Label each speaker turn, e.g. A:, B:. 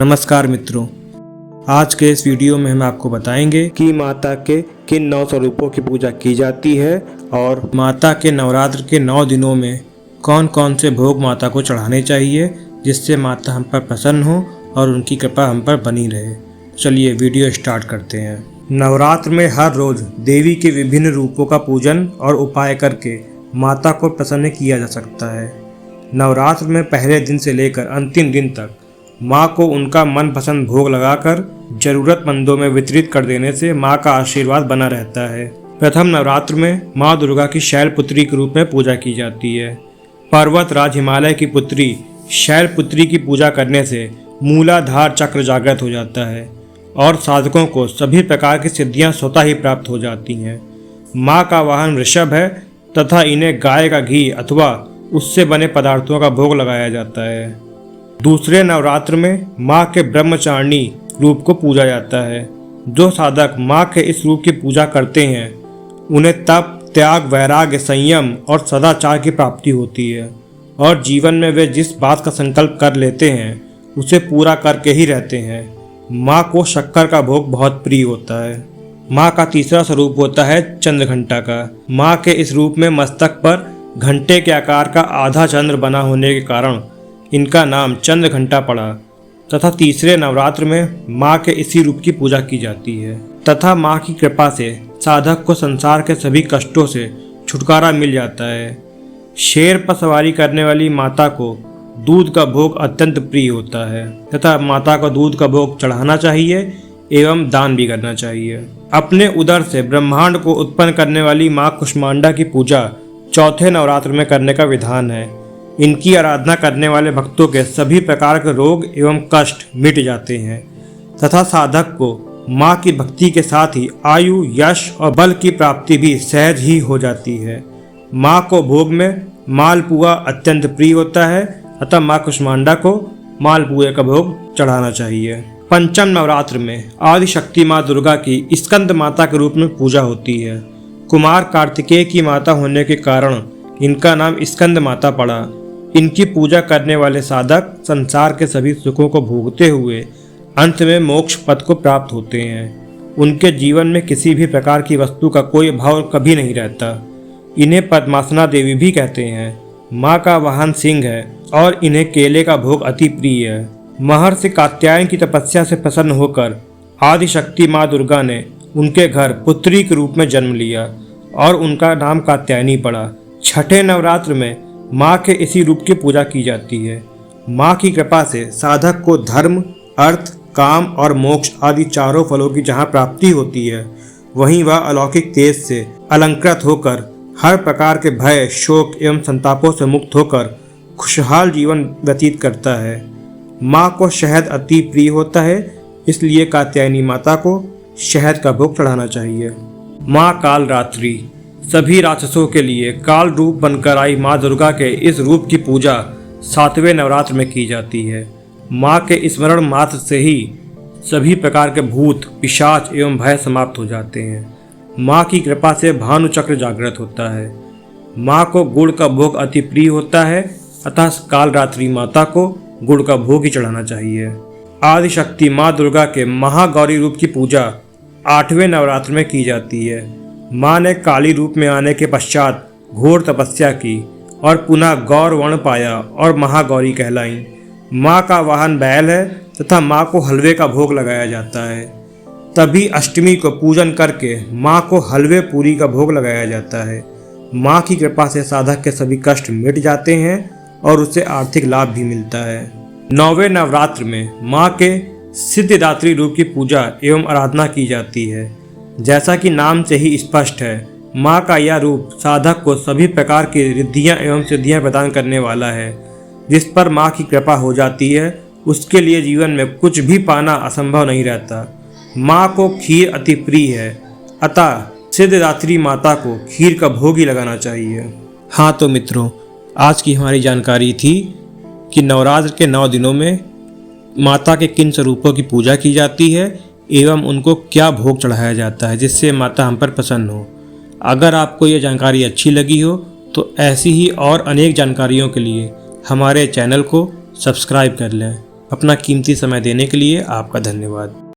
A: नमस्कार मित्रों, आज के इस वीडियो में हम आपको बताएंगे कि माता के किन 9 स्वरूपों की पूजा की जाती है और माता के नवरात्र के 9 दिनों में कौन कौन से भोग माता को चढ़ाने चाहिए जिससे माता हम पर प्रसन्न हो और उनकी कृपा हम पर बनी रहे। चलिए वीडियो स्टार्ट करते हैं। नवरात्र में हर रोज़ देवी के विभिन्न रूपों का पूजन और उपाय करके माता को प्रसन्न किया जा सकता है। नवरात्र में पहले दिन से लेकर अंतिम दिन तक माँ को उनका मनपसंद भोग लगाकर जरूरतमंदों में वितरित कर देने से माँ का आशीर्वाद बना रहता है। प्रथम नवरात्र में माँ दुर्गा की शैलपुत्री के रूप में पूजा की जाती है। पर्वत राज हिमालय की पुत्री शैलपुत्री की पूजा करने से मूलाधार चक्र जागृत हो जाता है और साधकों को सभी प्रकार की सिद्धियाँ स्वतः ही प्राप्त हो जाती हैं। माँ का वाहन वृषभ है तथा इन्हें गाय का घी अथवा उससे बने पदार्थों का भोग लगाया जाता है। दूसरे नवरात्र में माँ के ब्रह्मचारिणी रूप को पूजा जाता है। जो साधक माँ के इस रूप की पूजा करते हैं उन्हें तप, त्याग, वैराग्य, संयम और सदाचार की प्राप्ति होती है और जीवन में वे जिस बात का संकल्प कर लेते हैं उसे पूरा करके ही रहते हैं। माँ को शक्कर का भोग बहुत प्रिय होता है। माँ का तीसरा स्वरूप होता है चंद्रघंटा का। माँ के इस रूप में मस्तक पर घंटे के आकार का आधा चंद्र बना होने के कारण इनका नाम चंद्रघंटा पड़ा तथा तीसरे नवरात्र में माँ के इसी रूप की पूजा की जाती है तथा माँ की कृपा से साधक को संसार के सभी कष्टों से छुटकारा मिल जाता है। शेर पर सवारी करने वाली माता को दूध का भोग अत्यंत प्रिय होता है तथा माता को दूध का भोग चढ़ाना चाहिए एवं दान भी करना चाहिए। अपने उदर से ब्रह्मांड को उत्पन्न करने वाली माँ कुष्मांडा की पूजा चौथे नवरात्र में करने का विधान है। इनकी आराधना करने वाले भक्तों के सभी प्रकार के रोग एवं कष्ट मिट जाते हैं तथा साधक को माँ की भक्ति के साथ ही आयु, यश और बल की प्राप्ति भी सहज ही हो जाती है। माँ को भोग में मालपुआ अत्यंत प्रिय होता है अतः माँ कुष्मांडा को मालपुए का भोग चढ़ाना चाहिए। पंचम नवरात्र में आदिशक्ति माँ दुर्गा की स्कंद माता के रूप में पूजा होती है। कुमार कार्तिकेय की माता होने के कारण इनका नाम स्कंद माता पड़ा। इनकी पूजा करने वाले साधक संसार के सभी सुखों को भोगते हुए अंत में मोक्ष पद को प्राप्त होते हैं। उनके जीवन में किसी भी प्रकार की वस्तु का कोई अभाव कभी नहीं रहता। इन्हें पद्मासना देवी भी कहते हैं। माँ का वाहन सिंह है और इन्हें केले का भोग अति प्रिय है। महर्षि कात्यायन की तपस्या से प्रसन्न होकर आदिशक्ति माँ दुर्गा ने उनके घर पुत्री के रूप में जन्म लिया और उनका नाम कात्यायनी पड़ा। छठे नवरात्र में माँ के इसी रूप की पूजा की जाती है। माँ की कृपा से साधक को धर्म, अर्थ, काम और मोक्ष आदि चारों फलों की जहाँ प्राप्ति होती है वहीं वह अलौकिक तेज से अलंकृत होकर हर प्रकार के भय, शोक एवं संतापों से मुक्त होकर खुशहाल जीवन व्यतीत करता है। माँ को शहद अति प्रिय होता है, इसलिए कात्यायनी माता को शहद का भोग चढ़ाना चाहिए। माँ कालरात्रि सभी राक्षसों के लिए काल रूप बनकर आई माँ दुर्गा के इस रूप की पूजा 7वें नवरात्र में की जाती है। माँ के स्मरण मात्र से ही सभी प्रकार के भूत, पिशाच एवं भय समाप्त हो जाते हैं। माँ की कृपा से भानु चक्र जागृत होता है। माँ को गुड़ का भोग अति प्रिय होता है अतः कालरात्रि माता को गुड़ का भोग ही चढ़ाना चाहिए। आदिशक्ति माँ दुर्गा के महागौरी रूप की पूजा 8वें नवरात्र में की जाती है। माँ ने काली रूप में आने के पश्चात घोर तपस्या की और पुनः गौर वर्ण पाया और महागौरी कहलाई। माँ का वाहन बैल है तथा माँ को हलवे का भोग लगाया जाता है। तभी अष्टमी को पूजन करके माँ को हलवे पूरी का भोग लगाया जाता है। माँ की कृपा से साधक के सभी कष्ट मिट जाते हैं और उसे आर्थिक लाभ भी मिलता है। 9वें नवरात्र में माँ के सिद्धिदात्री रूप की पूजा एवं आराधना की जाती है। जैसा कि नाम से ही स्पष्ट है, माँ का यह रूप साधक को सभी प्रकार की रिद्धियाँ एवं सिद्धियाँ प्रदान करने वाला है। जिस पर माँ की कृपा हो जाती है उसके लिए जीवन में कुछ भी पाना असंभव नहीं रहता। माँ को खीर अति प्रिय है अतः सिद्धिदात्री माता को खीर का भोग ही लगाना चाहिए। हाँ तो मित्रों, आज की हमारी जानकारी थी कि नवरात्र के 9 दिनों में माता के किन स्वरूपों की पूजा की जाती है एवं उनको क्या भोग चढ़ाया जाता है जिससे माता हम पर प्रसन्न हो। अगर आपको ये जानकारी अच्छी लगी हो तो ऐसी ही और अनेक जानकारियों के लिए हमारे चैनल को सब्सक्राइब कर लें। अपना कीमती समय देने के लिए आपका धन्यवाद।